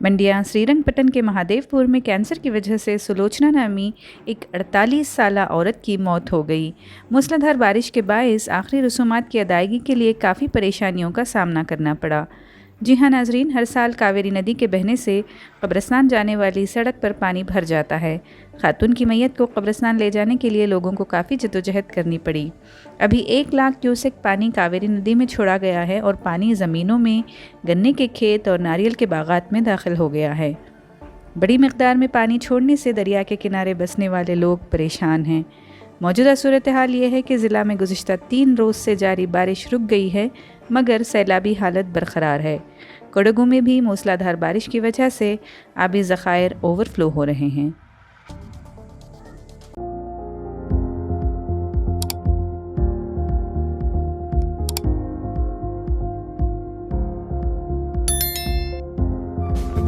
मंडिया श्रीरंगपटन के महादेवपुर में कैंसर की वजह से सुलोचना नामी एक 48 साल औरत की मौत हो गई। मूसलाधार बारिश के बायस आखिरी रसूमात की अदायगी के लिए काफ़ी परेशानियों का सामना करना पड़ा। जी हाँ नाजरीन, हर साल कावेरी नदी के बहने से कब्रिस्तान जाने वाली सड़क पर पानी भर जाता है। खातून की मैयत को कब्रिस्तान ले जाने के लिए लोगों को काफ़ी जद्दोजहद करनी पड़ी। अभी 1 लाख क्यूसेक पानी कावेरी नदी में छोड़ा गया है और पानी ज़मीनों में, गन्ने के खेत और नारियल के बागात में दाखिल हो गया है। बड़ी मकदार में पानी छोड़ने से दरिया के किनारे बसने वाले लोग परेशान हैं। मौजूदा सूरत हाल ये है कि ज़िला में गुज़िश्ता 3 रोज़ से जारी बारिश रुक गई है, मगर सैलाबी हालत बरकरार है। कोडगू में भी मूसलाधार बारिश की वजह से आबी ज़खायर ओवरफ्लो हो रहे हैं।